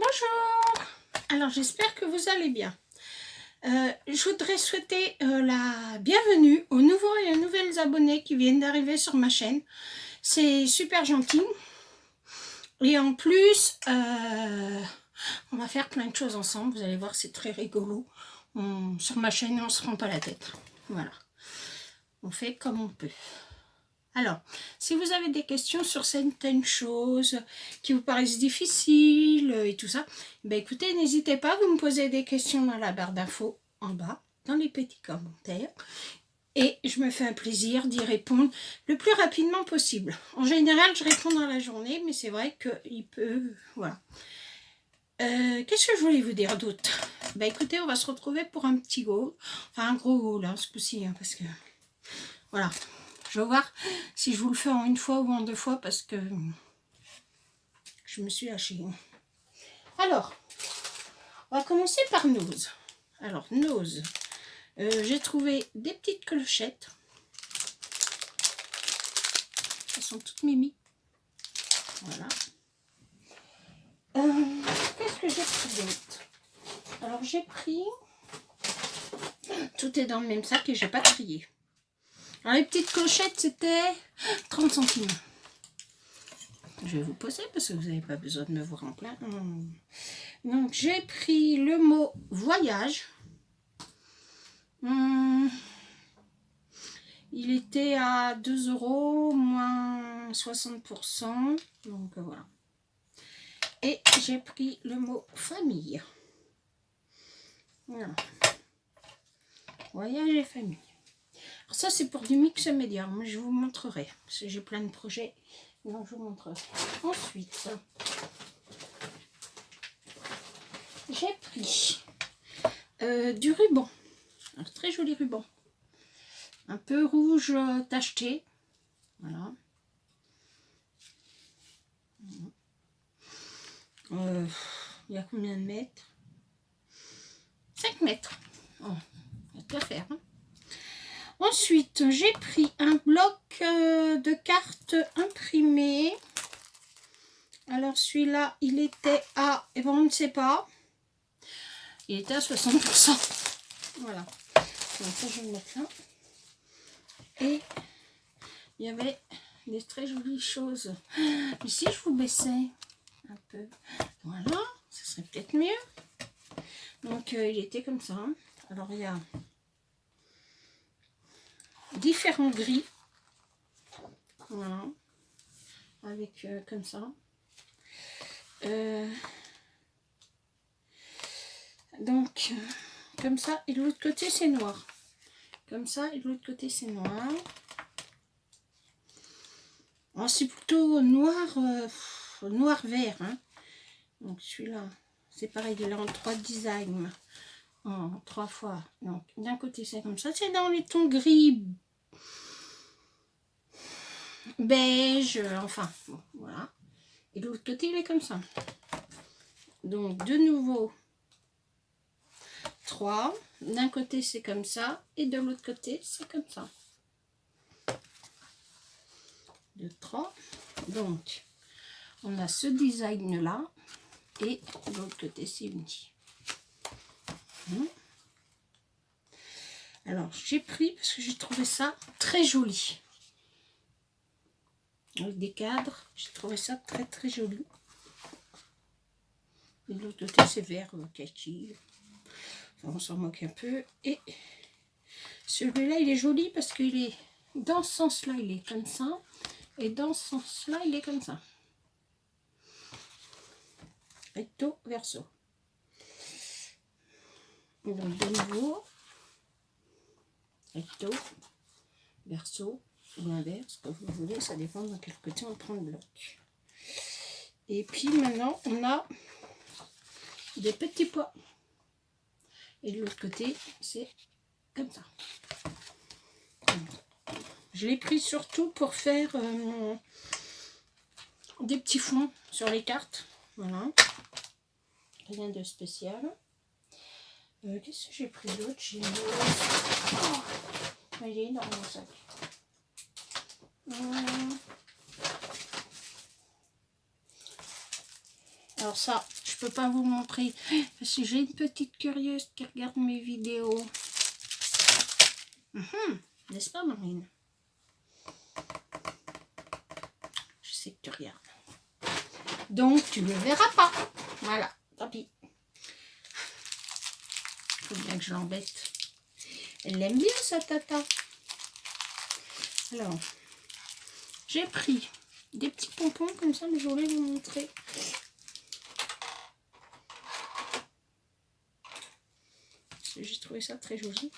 Bonjour. Alors j'espère que vous allez bien. Je voudrais souhaiter la bienvenue aux nouveaux et aux nouvelles abonnés qui viennent d'arriver sur ma chaîne. C'est super gentil. Et en plus, on va faire plein de choses ensemble. Vous allez voir, c'est très rigolo. Sur ma chaîne, on ne se prend pas la tête. Voilà. On fait comme on peut. Alors, si vous avez des questions sur certaines choses qui vous paraissent difficiles et tout ça, ben écoutez, n'hésitez pas, vous me posez des questions dans la barre d'infos en bas, dans les petits commentaires. Et je me fais un plaisir d'y répondre le plus rapidement possible. En général, je réponds dans la journée, mais c'est vrai qu'il peut... Voilà. Qu'est-ce que je voulais vous dire d'autre? Ben écoutez, on va se retrouver pour un petit haul. Enfin, un gros haul, hein, ce coup-ci, hein, parce que... Voilà. Je vais voir si je vous le fais en une fois ou en deux fois parce que je me suis lâchée. Alors, on va commencer par Nose. Alors, Nose, j'ai trouvé des petites clochettes. Elles sont toutes mimi. Voilà. Qu'est-ce que j'ai pris d'autre? Alors, j'ai pris... Tout est dans le même sac et j'ai pas trié. Alors, les petites clochettes, c'était 30 centimes. Je vais vous poser parce que vous n'avez pas besoin de me voir en plein. Donc, j'ai pris le mot voyage. Il était à 2 € moins 60%. Donc, voilà. Et j'ai pris le mot famille. Voilà. Voyage et famille. Alors ça, c'est pour du mix média. Moi, je vous montrerai. Parce que j'ai plein de projets. Donc, je vous montrerai. Ensuite, j'ai pris du ruban. Un très joli ruban. Un peu rouge tacheté. Voilà. Il y a combien de mètres? 5 mètres. Oh, il y a de quoi faire. Hein. Ensuite, j'ai pris un bloc de cartes imprimées. Alors, celui-là, il était à... Eh ben, on ne sait pas. Il était à 60%. Voilà. Donc, ça, je vais le mettre là. Et il y avait des très jolies choses. Mais si je vous baissais un peu, voilà, ce serait peut-être mieux. Donc, il était comme ça. Alors, il y a différents gris. Voilà. Avec comme ça. Donc, comme ça. Et de l'autre côté, c'est noir. Comme ça. Et de l'autre côté, c'est noir. Alors, c'est plutôt noir, noir-vert. Hein. Donc, celui-là, c'est pareil. Il est en 3 designs. En 3 fois. Donc, d'un côté, c'est comme ça. C'est dans les tons gris, beige, enfin, bon, voilà. Et de l'autre côté, il est comme ça. Donc, de nouveau, 3. D'un côté, c'est comme ça. Et de l'autre côté, c'est comme ça. 2, 3. Donc, on a ce design-là. Et de l'autre côté, c'est uni. Alors, j'ai pris parce que j'ai trouvé ça très joli. Avec des cadres, j'ai trouvé ça très très joli. Et de l'autre côté, c'est vert kaki. Enfin, on s'en moque un peu. Et celui-là, il est joli parce qu'il est dans ce sens-là, il est comme ça. Et dans ce sens-là, il est comme ça. Recto, verso. Donc, de nouveau, recto, verso, ou l'inverse, comme vous voulez, ça dépend de quel côté on prend le bloc. Et puis maintenant, on a des petits pois. Et de l'autre côté, c'est comme ça. Je l'ai pris surtout pour faire des petits fonds sur les cartes. Voilà. Rien de spécial. Qu'est-ce que j'ai pris d'autre? J'ai il est dans mon sac. Alors ça, je je peux pas vous le montrer. Parce que j'ai une petite curieuse qui regarde mes vidéos. N'est-ce pas, Marine? Je sais que tu regardes. Donc, tu ne le verras pas. Voilà, tant pis. Il faut bien que je l'embête. Elle l'aime bien, sa tata. Alors, j'ai pris des petits pompons comme ça, mais je voulais vous montrer. J'ai trouvé ça très joli.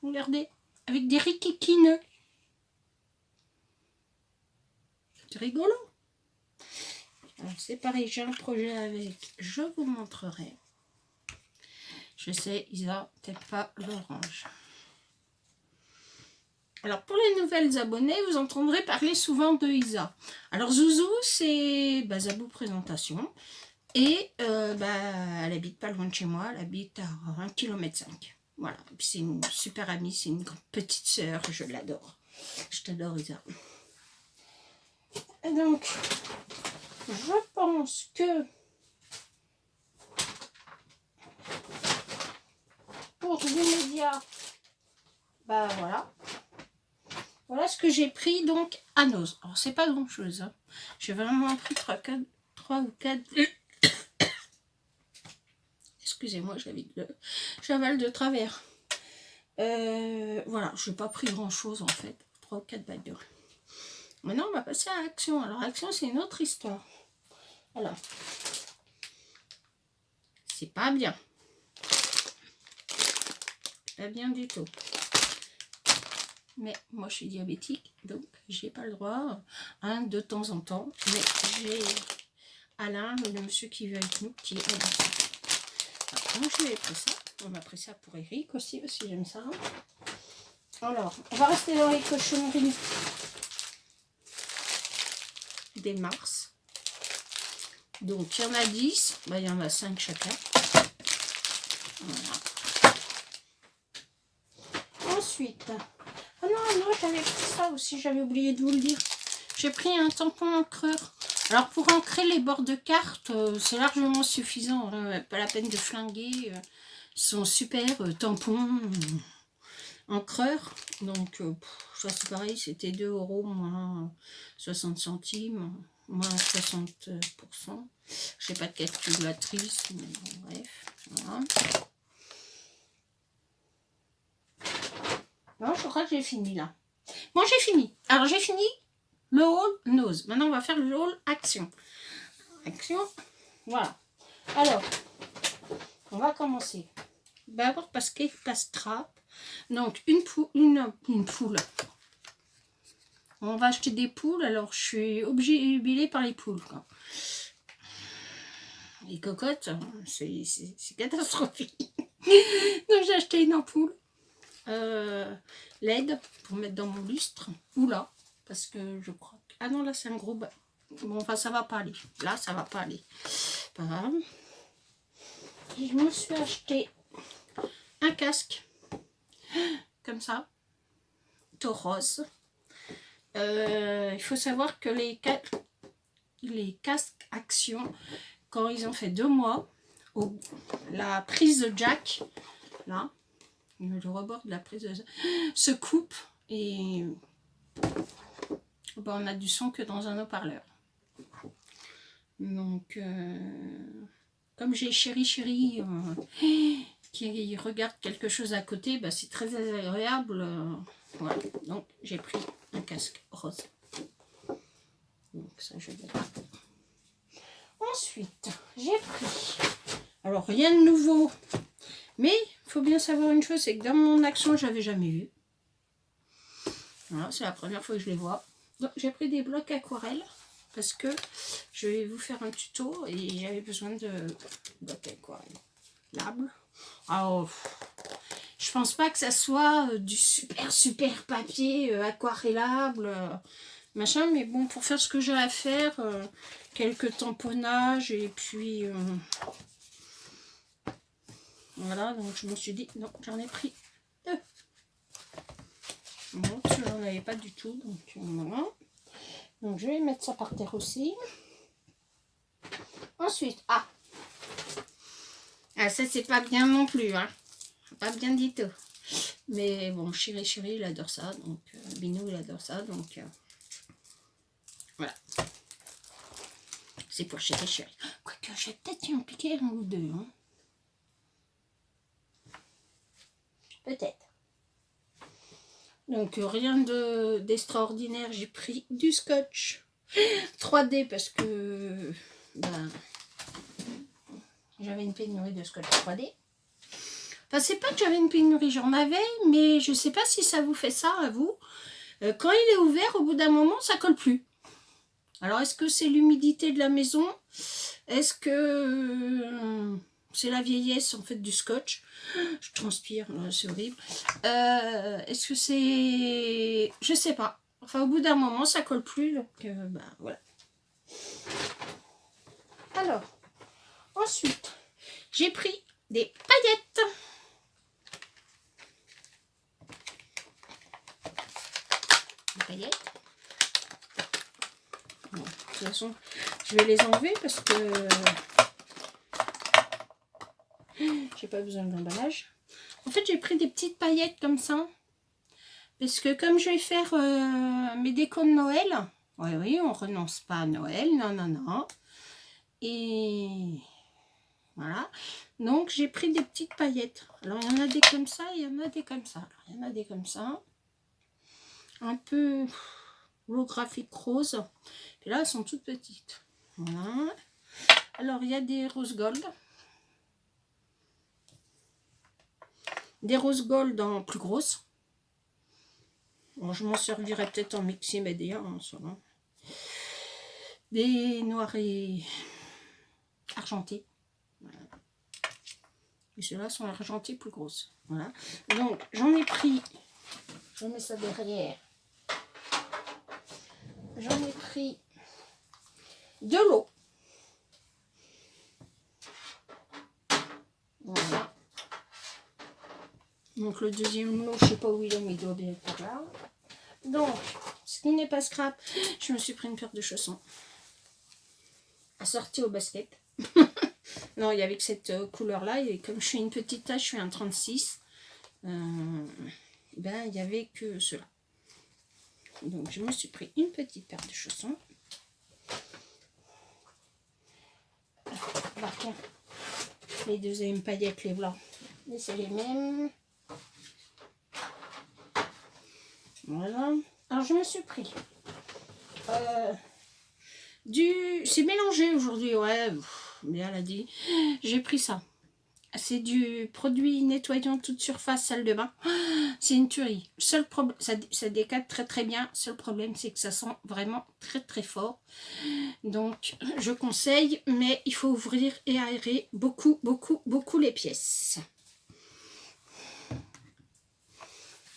Regardez, avec des riquiquines. C'est rigolo. C'est pareil, j'ai un projet avec. Je vous montrerai. Je sais, Isa, peut-être pas l'orange. Alors, pour les nouvelles abonnées, vous entendrez parler souvent de Isa. Alors, Zouzou, c'est Zabou Présentation. Et elle habite pas loin de chez moi. Elle habite à 1,5 km. Voilà. C'est une super amie. C'est une petite sœur. Je l'adore. Je t'adore, Isa. Et donc, je pense que pour l'immédiat, voilà. Voilà ce que j'ai pris donc à Nose. Alors, c'est pas grand chose. Hein. J'ai vraiment pris 3 ou 4. Excusez-moi, j'avale de travers. Voilà, je n'ai pas pris grand chose en fait. 3 ou 4 bagnoles. Maintenant, on va passer à Action. Alors, Action, c'est une autre histoire. Alors, c'est pas bien. Pas bien du tout. Mais moi, je suis diabétique, donc j'ai pas le droit, hein, de temps en temps. Mais j'ai Alain, le monsieur qui vit avec nous, qui est là. Donc, je lui ai pris ça. On a pris ça pour Eric aussi, parce que j'aime ça. Alors, on va rester dans les cochonneries des Mars. Donc, il y en a 10. Il y en a 5 chacun. Voilà. Ensuite, ah non, j'avais pris ça aussi, j'avais oublié de vous le dire. J'ai pris un tampon encreur. Alors, pour ancrer les bords de carte, c'est largement suffisant. Hein, pas la peine de flinguer. Sont super tampons encreur. Donc, ça c'est pareil, c'était 2 € moins 60 centimes, moins 60%. Je n'ai pas de calculatrice, mais bon, bref. Voilà. Non, je crois que j'ai fini là. Bon, j'ai fini. Alors, j'ai fini le haul Nose. Maintenant, on va faire le haul Action. Action, voilà. Alors, on va commencer. D'abord, parce qu'il passe trappe. Donc, une poule. On va acheter des poules, alors je suis obnubilée par les poules. Quoi. Les cocottes, c'est catastrophique. Donc, j'ai acheté une ampoule LED pour mettre dans mon lustre. Ou là, parce que je crois que... Ah non, là, c'est un gros... Bon, enfin, ça va pas aller. Là, ça va pas aller. Pas grave. Et je me suis acheté un casque. Comme ça. Tout rose. Il faut savoir que les casques Action, quand ils ont fait 2 mois, la prise de jack, là, le rebord de la prise de jack, se coupe et on a du son que dans un haut-parleur. Donc, comme j'ai chéri qui regarde quelque chose à côté, c'est très désagréable. Voilà, donc j'ai pris un casque rose. Donc ça, je vais pas. Ensuite, j'ai pris, alors rien de nouveau, mais il faut bien savoir une chose, c'est que dans mon Action, je n'avais jamais vu. Voilà, c'est la première fois que je les vois. Donc j'ai pris des blocs aquarelles, parce que je vais vous faire un tuto, et j'avais besoin de blocs aquarellables. Alors, je pense pas que ça soit du super papier aquarellable, machin, mais bon, pour faire ce que j'ai à faire, quelques tamponnages et puis voilà, donc je me suis dit non, j'en ai pris 2. Bon, parce que j'en avais pas du tout, donc voilà. Donc je vais mettre ça par terre aussi. Ensuite, ça c'est pas bien non plus, hein. Pas bien du tout. Mais bon, chéri, il adore ça. Donc, Binou, il adore ça. Donc, voilà. C'est pour chéri. Quoique, j'ai peut-être y en piquer un ou deux. Hein. Peut-être. Donc, rien d'extraordinaire. J'ai pris du scotch 3D parce que ben, j'avais une pénurie de scotch 3D. Enfin, c'est pas que j'avais une pénurie, j'en avais, mais je sais pas si ça vous fait ça à vous. Quand il est ouvert, au bout d'un moment, ça colle plus. Alors, est-ce que c'est l'humidité de la maison? Est-ce que c'est la vieillesse, en fait, du scotch? Je transpire, c'est horrible. Est-ce que c'est... Je sais pas. Enfin, au bout d'un moment, ça colle plus, donc bah, voilà. Alors, ensuite, j'ai pris des paillettes. Des paillettes. Bon, de toute façon, je vais les enlever parce que j'ai pas besoin de l'emballage. En fait, j'ai pris des petites paillettes comme ça. Parce que comme je vais faire mes décos de Noël, oui, on renonce pas à Noël, non. Et voilà. Donc, j'ai pris des petites paillettes. Alors, il y en a des comme ça, il y en a des comme ça. Alors, il y en a des comme ça. Un peu holographique rose. Et là, elles sont toutes petites. Voilà. Alors, il y a des rose gold. Des rose gold en plus grosses. Bon, je m'en servirai peut-être en mixé, mais d'ailleurs, en ce moment. Des noirs et argentés. Voilà. Et ceux-là sont argentés plus grosses. Voilà. Donc, j'en ai pris. Je mets ça derrière. J'en ai pris de l'eau. Voilà. Donc le deuxième lot, je sais pas où il est, mais il doit bien être par là. Donc, ce qui n'est pas scrap, je me suis pris une paire de chaussons. Assortie au basket. Non, il y avait que cette couleur-là. Et comme je suis une petite taille, je suis un 36. Ben, il n'y avait que cela. Donc, je me suis pris une petite paire de chaussons. Bah, tiens, les deuxièmes paillettes, les blancs. Mais c'est les mêmes. Voilà. Alors, je me suis pris c'est mélangé aujourd'hui, ouais. Mais elle a dit, j'ai pris ça. C'est du produit nettoyant toute surface salle de bain. C'est une tuerie. Seul problème, ça décade très très bien. Seul problème, c'est que ça sent vraiment très très fort. Donc, je conseille, mais il faut ouvrir et aérer beaucoup les pièces.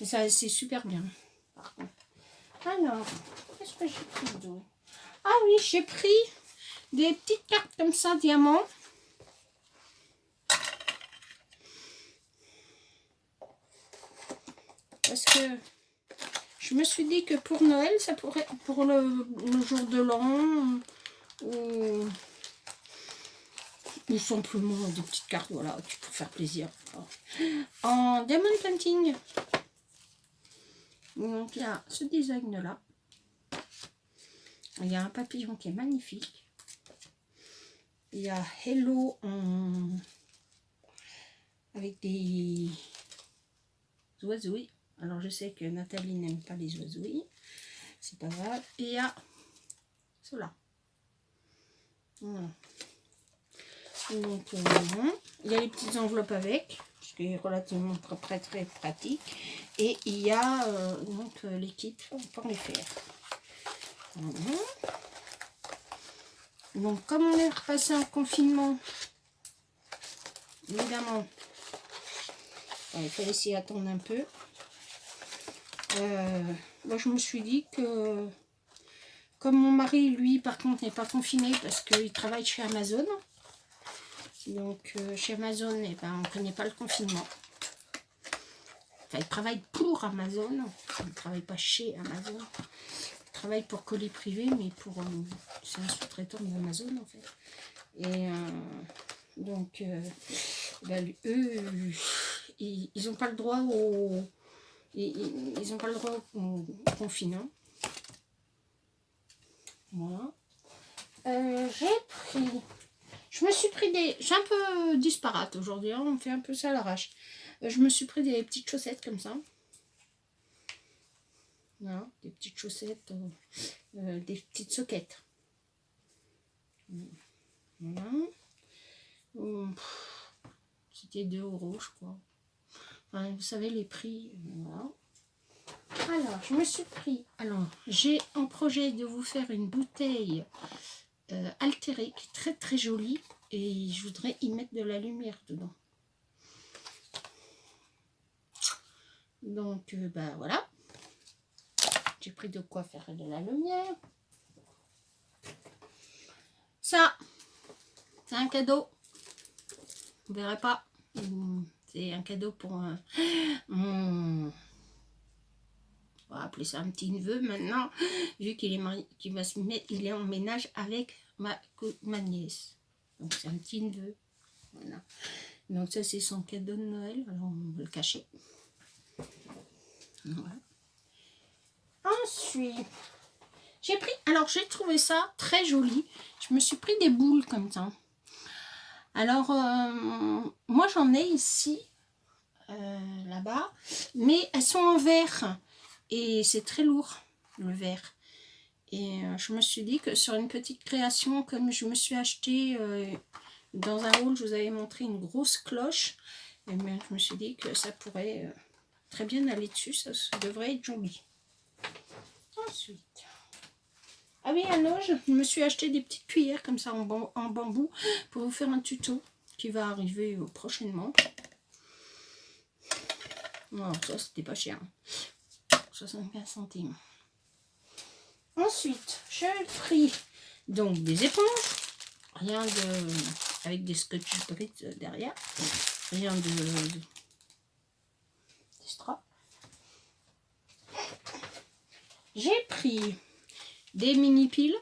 Et ça, c'est super bien. Par contre. Alors, qu'est-ce que j'ai pris d'autre? Ah oui, j'ai pris des petites cartes comme ça, diamants. Parce que je me suis dit que pour Noël, ça pourrait, pour le jour de l'an, ou simplement des petites cartes, voilà, pour faire plaisir. En diamond painting. Donc il y a ce design là. Il y a un papillon qui est magnifique. Il y a Hello avec des oiseaux. Alors je sais que Nathalie n'aime pas les oiseaux. C'est pas grave. Et il y a cela. Voilà. Donc il y a les petites enveloppes avec, ce qui est relativement très pratique. Et il y a donc l'équipe pour les faire. Voilà. Donc comme on est repassé en confinement, évidemment, il fallait s'y attendre un peu. Moi je me suis dit que comme mon mari lui par contre n'est pas confiné parce qu'il travaille chez Amazon, donc chez Amazon on ne connaît pas le confinement. Enfin, il travaille pour Amazon, il ne travaille pas chez Amazon, il travaille pour colis privé, mais pour c'est un sous-traitant d'Amazon en fait. Et donc, eux, ils n'ont pas le droit ils ont pas le droit au confinement. Voilà. Je me suis pris des... C'est un peu disparate aujourd'hui, hein, on fait un peu ça à l'arrache. Je me suis pris des petites chaussettes comme ça. Voilà, des petites chaussettes, des petites soquettes. Voilà. C'était 2 € je crois. Enfin, vous savez les prix. Voilà. Alors, je me suis pris... Alors, j'ai en projet de vous faire une bouteille altérée, qui est très très jolie. Et je voudrais y mettre de la lumière dedans. Donc, voilà. J'ai pris de quoi faire de la lumière. Ça, c'est un cadeau. Vous verrez pas. C'est un cadeau pour on va appeler ça un petit neveu maintenant, vu qu'il est qu'il va se mettre, il est en ménage avec ma nièce. Donc c'est un petit neveu. Voilà. Donc ça c'est son cadeau de Noël. Alors on va le cacher. Voilà. Ensuite, j'ai trouvé ça très joli. Je me suis pris des boules comme ça. Alors, moi j'en ai ici, là-bas, mais elles sont en verre. Et c'est très lourd, le verre. Et je me suis dit que sur une petite création, comme je me suis acheté dans un haul, je vous avais montré une grosse cloche. Et bien, je me suis dit que ça pourrait très bien aller dessus, ça devrait être joli. Ensuite, ah oui, à Loge, je me suis acheté des petites cuillères comme ça en bambou pour vous faire un tuto qui va arriver prochainement. Non, ça c'était pas cher. 75 centimes. Ensuite, j'ai pris donc des éponges, rien de avec des scotch brits derrière, rien de straps. J'ai pris des mini piles.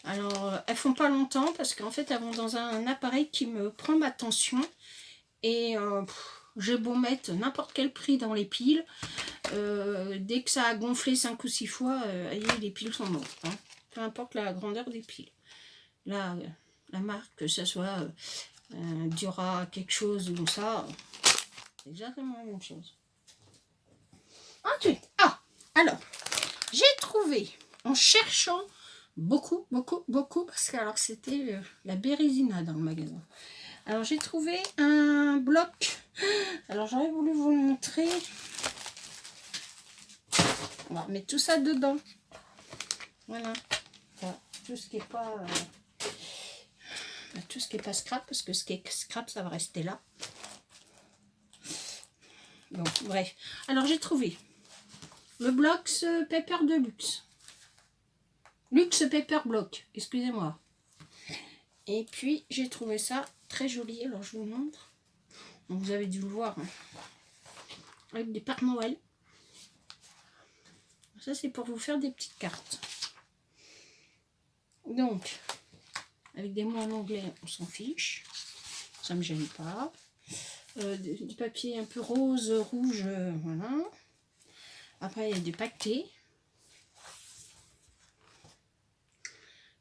Alors, elles font pas longtemps parce qu'en fait, elles vont dans un appareil qui me prend ma tension et j'ai beau mettre n'importe quel prix dans les piles. Dès que ça a gonflé 5 ou 6 fois, les piles sont mortes. Hein. Peu importe la grandeur des piles. Là, la marque, que ce soit Dura quelque chose ou ça, c'est exactement la même chose. Ensuite, alors, j'ai trouvé, en cherchant beaucoup, parce que alors c'était la bérésina dans le magasin. Alors, j'ai trouvé un bloc. Alors, j'aurais voulu vous le montrer. On va remettre tout ça dedans. Voilà. Tout ce qui est pas scrap, parce que ce qui est scrap, ça va rester là. Donc, bref. Alors, j'ai trouvé le Blox Pepper de Luxe. Luxe Pepper Block, excusez-moi. Et puis, j'ai trouvé ça très joli. Alors, je vous montre. Donc, vous avez dû le voir. Hein. Avec des Pères Noël. Ça, c'est pour vous faire des petites cartes. Donc, avec des mots en anglais, on s'en fiche. Ça ne me gêne pas. Du papier un peu rose, rouge, voilà. Après, il y a du paquet.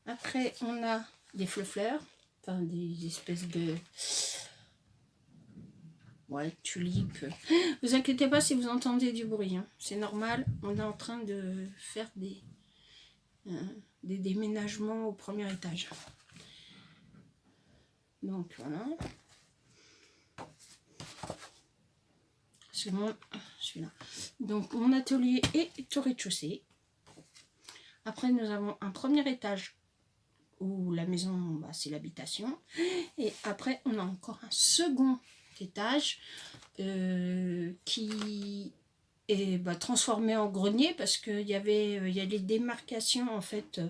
Après, on a des fleurs, enfin des espèces de... Ouais, tulipes. Vous inquiétez pas si vous entendez du bruit. Hein. C'est normal, on est en train de faire des déménagements au premier étage. Donc, voilà. C'est bon, celui-là. Donc, mon atelier est au rez-de-chaussée. Après, nous avons un premier étage où la maison, c'est l'habitation. Et après, on a encore un second étage qui est transformé en grenier parce qu'il y a des démarcations en fait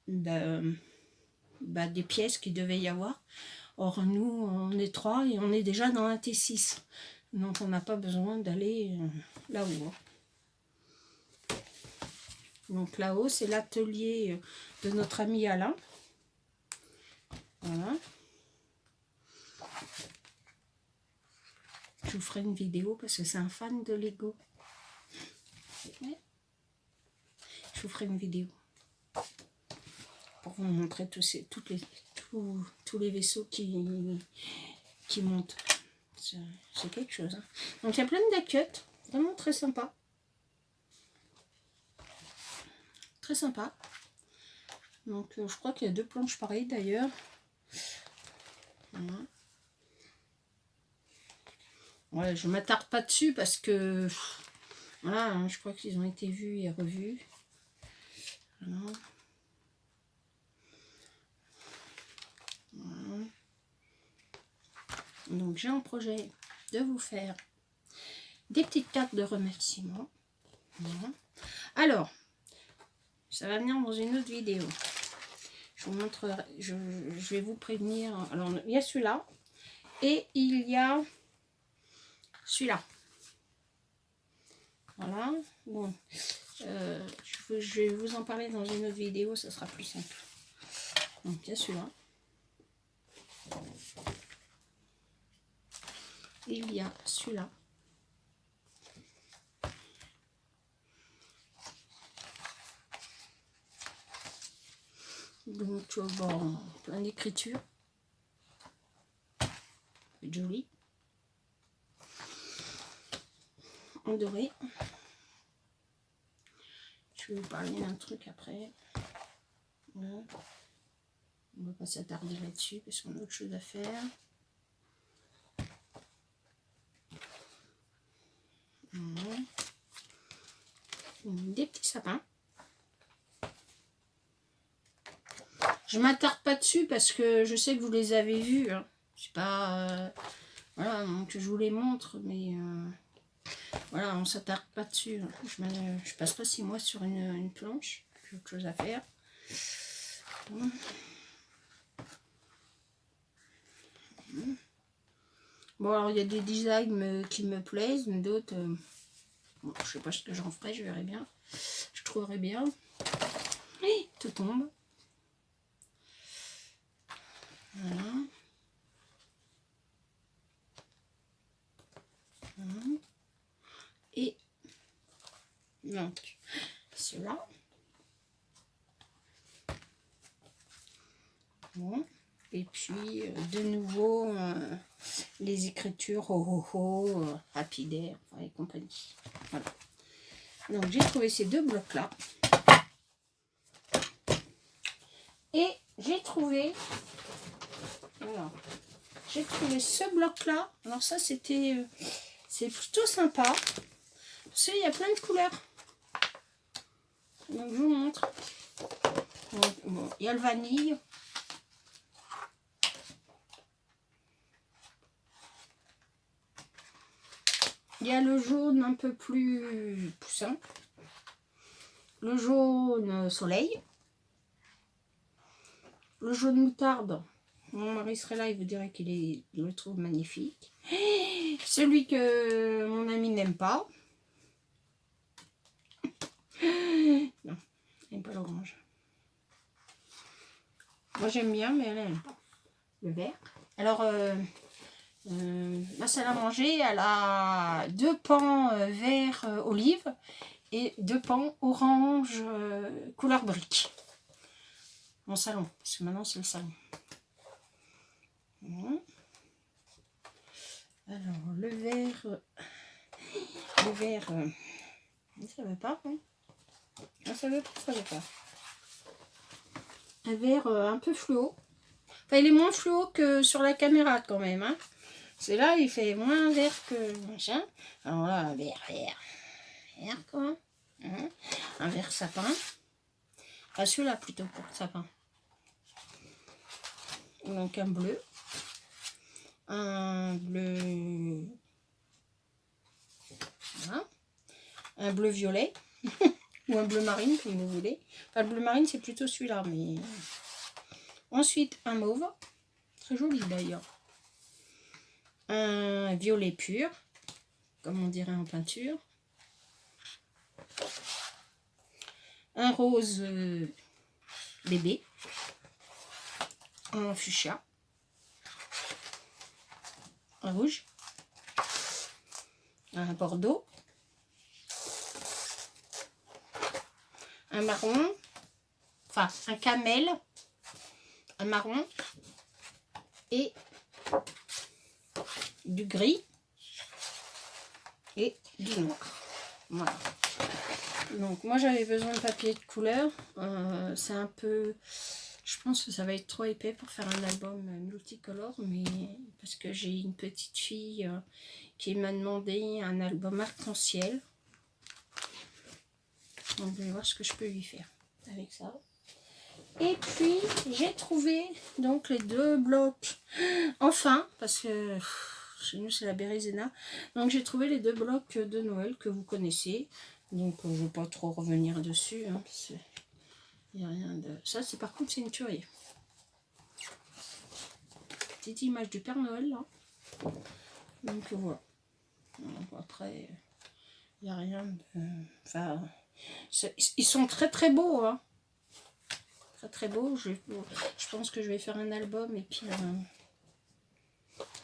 des pièces qu'il devait y avoir. Or, nous, on est 3 et on est déjà dans un T6. Donc, on n'a pas besoin d'aller là-haut. Donc là-haut, c'est l'atelier de notre ami Alain. Voilà. Je vous ferai une vidéo parce que c'est un fan de Lego. Ouais. Je vous ferai une vidéo pour vous montrer tous les vaisseaux qui montent. C'est quelque chose. Hein. Donc il y a plein de deck-cuts, vraiment très sympa. Très sympa. Donc je crois qu'il y a 2 planches pareilles d'ailleurs. Voilà. Ouais, je m'attarde pas dessus parce que voilà, hein, je crois qu'ils ont été vus et revus. Voilà. Voilà. Donc j'ai un projet de vous faire des petites cartes de remerciement. Voilà. Alors, ça va venir dans une autre vidéo. Je vous montrerai, je vais vous prévenir. Alors, il y a celui-là et il y a celui-là. Voilà. Bon, je vais vous en parler dans une autre vidéo, ça sera plus simple. Donc, il y a celui-là. Il y a celui-là. Donc, bon, plein d'écriture. Joli. En doré. Je vais vous parler d'un truc après. Voilà. On va pas s'attarder là-dessus parce qu'on a autre chose à faire. Voilà. Des petits sapins. Je m'attarde pas dessus parce que je sais que vous les avez vus. Hein. C'est pas voilà, donc je vous les montre, mais voilà, on s'attarde pas dessus. Je passe pas 6 mois sur une planche. J'ai autre chose à faire. Bon, alors il y a des designs qui me plaisent, mais d'autres, bon, je sais pas ce que j'en ferai, je verrai bien. Je trouverai bien. Oui, tout tombe. Voilà. Voilà. Et donc, cela. Bon. Et puis, de nouveau, les écritures rapidaires et compagnie. Voilà. Donc, j'ai trouvé ces 2 blocs-là. Et j'ai trouvé... Voilà. J'ai trouvé ce bloc-là. Alors ça, c'était... c'est plutôt sympa. Vous savez, il y a plein de couleurs. Donc, je vous montre. Donc, bon, il y a le vanille. Il y a le jaune un peu plus poussin. Le jaune soleil. Le jaune moutarde. Mon mari serait là, il vous dirait qu'il le trouve magnifique. Celui que mon ami n'aime pas. Non, elle n'aime pas l'orange. Moi j'aime bien, mais elle n'aime pas. Le vert. Alors, ma salle à manger, elle a 2 pans vert olive et 2 pans orange couleur brique. Mon salon, parce que maintenant c'est le salon. Alors, le vert, ça va pas, hein? Ah, ça va pas, ça va pas. Un vert un peu fluo. Enfin, il est moins fluo que sur la caméra quand même, hein. C'est là, il fait moins vert que machin. Alors là, un vert quoi. Hein. Un vert sapin. Enfin, celui-là plutôt pour le sapin. Donc un bleu. Un bleu... Voilà. Un bleu violet. Ou un bleu marine, comme vous voulez. Enfin, le bleu marine, c'est plutôt celui-là, mais... Ensuite, un mauve. Très joli, d'ailleurs. Un violet pur, comme on dirait en peinture. un rose bébé, un fuchsia, un rouge, un bordeaux, un marron, enfin un camel, un marron et du gris et du noir. Voilà. Donc moi j'avais besoin de papier de couleur. C'est un peu... Je pense que ça va être trop épais pour faire un album multicolore, mais parce que j'ai une petite fille qui m'a demandé un album arc-en-ciel. Donc je vais voir ce que je peux lui faire avec ça. Et puis j'ai trouvé donc les 2 blocs, enfin, parce que chez nous c'est la Bérésina. Donc j'ai trouvé les 2 blocs de Noël que vous connaissez. Donc je ne vais pas trop revenir dessus, hein, parce que il n'y a rien de... Ça c'est par contre c'est une tuerie. Petite image du Père Noël là. Donc voilà. Donc, après il n'y a rien de... Enfin, ils sont très très beaux, hein. Très très beaux. Je pense que je vais faire un album et puis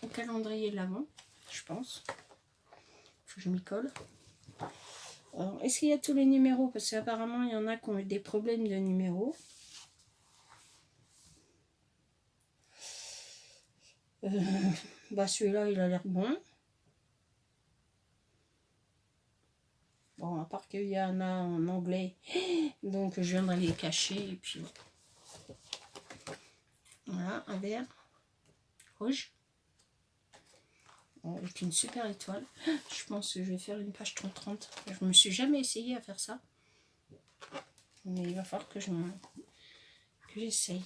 un calendrier de l'Avent, je pense. Faut que je m'y colle. Est-ce qu'il y a tous les numéros? Parce qu'apparemment il y en a qui ont eu des problèmes de numéros. Bah celui-là il a l'air bon. Bon, à part qu'il y en a en anglais, donc je viendrai les cacher et puis voilà, un vert rouge avec une super étoile. Je pense que je vais faire une page 30-30. Je me suis jamais essayé à faire ça, mais il va falloir que j'essaye.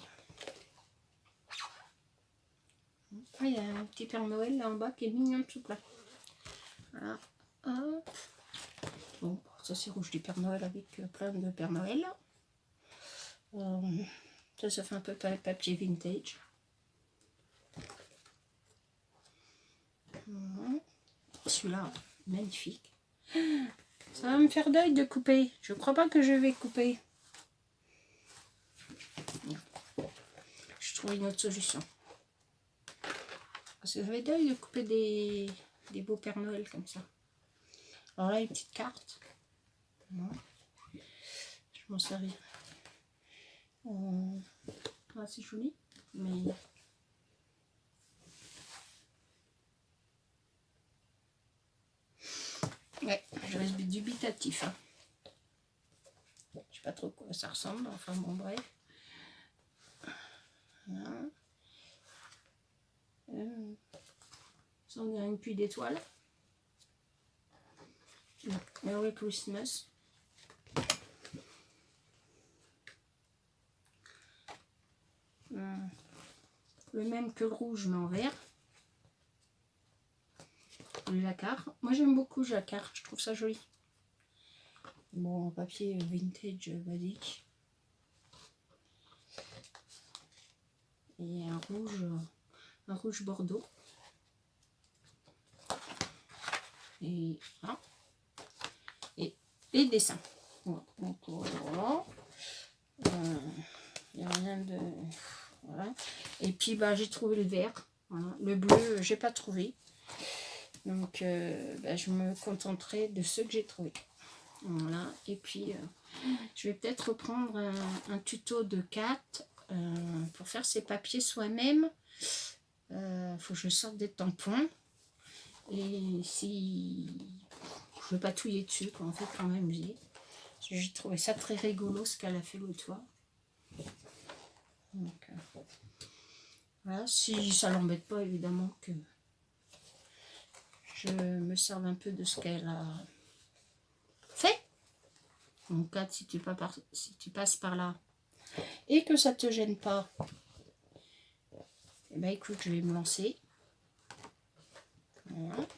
Ah, il y a un petit Père Noël là en bas qui est mignon tout plat. Voilà. Hop. Bon, ça c'est rouge du Père Noël avec plein de Père Noël. Ça fait un peu papier vintage. Celui-là, magnifique. Ça va me faire d'œil de couper. Je crois pas que je vais couper. Je trouve une autre solution. Parce que ça va d'œil de couper des beaux Père Noël comme ça. Alors là, une petite carte. Voilà. Je m'en servir. Ah, c'est joli, mais... Ouais, je reste dubitatif. Hein. Je sais pas trop quoi ça ressemble, enfin bon, bref. Voilà. Ça, on dirait une pluie d'étoiles. Merry Christmas. Le même que le rouge, mais en vert. Le jacquard. Moi, j'aime beaucoup le jacquard. Je trouve ça joli. Bon, papier vintage basique. Et un rouge bordeaux. Et voilà. Et les dessins. Voilà. Donc voilà. Il n'y a rien de... Voilà. Et puis bah, j'ai trouvé le vert. Voilà. Le bleu, j'ai pas trouvé. Donc bah, je me contenterai de ceux que j'ai trouvés. Voilà. Et puis je vais peut-être reprendre un tuto de Kat pour faire ses papiers soi-même. Faut que je sorte des tampons. Et si je veux pas touiller dessus, en fait, quand même, j'ai trouvé ça très rigolo ce qu'elle a fait l'autre fois. Donc, voilà, si ça l'embête pas, évidemment, que je me serve un peu de ce qu'elle a fait. Donc, Kat, si tu passes par là et que ça te gêne pas, eh ben, écoute, je vais me lancer. Voilà.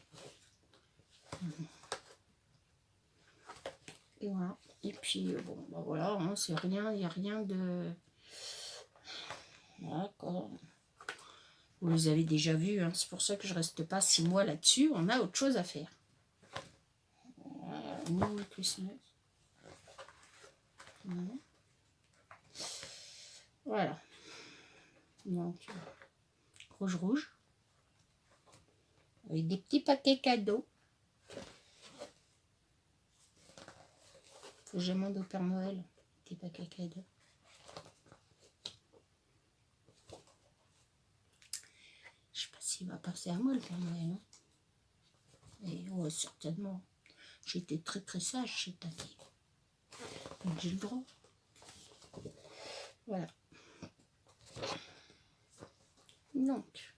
Et voilà. Et puis, bon, bah voilà, hein, c'est rien, il n'y a rien de... Voilà, quoi. Vous les avez déjà vus, hein, c'est pour ça que je reste pas 6 mois là-dessus, on a autre chose à faire. Voilà, Merry Christmas. Voilà. Donc, rouge. Avec des petits paquets cadeaux. Faut que je demande au Père Noël. Petit paquet cadeaux. Je sais pas s'il va passer à moi le Père Noël. Hein. Et ouais, certainement. J'ai été très sage cette année. Donc j'ai le droit. Voilà. Donc,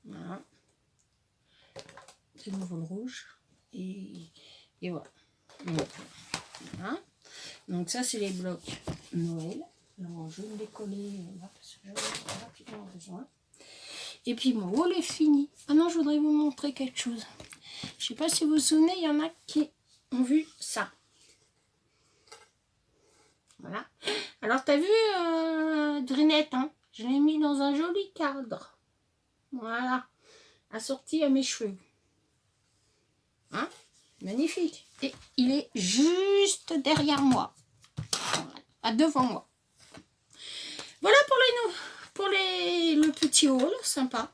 voilà. De nouveau le rouge. Et voilà. Donc, voilà. Donc ça, c'est les blocs Noël. Alors, je vais me les coller là parce que j'en ai rapidement besoin. Et puis mon rôle est fini. Ah non, je voudrais vous montrer quelque chose. Je sais pas si vous vous souvenez, il y en a qui ont vu ça. Voilà. Alors, tu as vu Drinette, hein? Je l'ai mis dans un joli cadre. Voilà. Assorti à mes cheveux. Hein? Magnifique. Et il est juste derrière moi. Voilà. Pas devant moi. Voilà pour le petit haul. Sympa.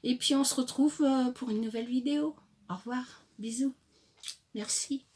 Et puis, on se retrouve pour une nouvelle vidéo. Au revoir. Bisous. Merci.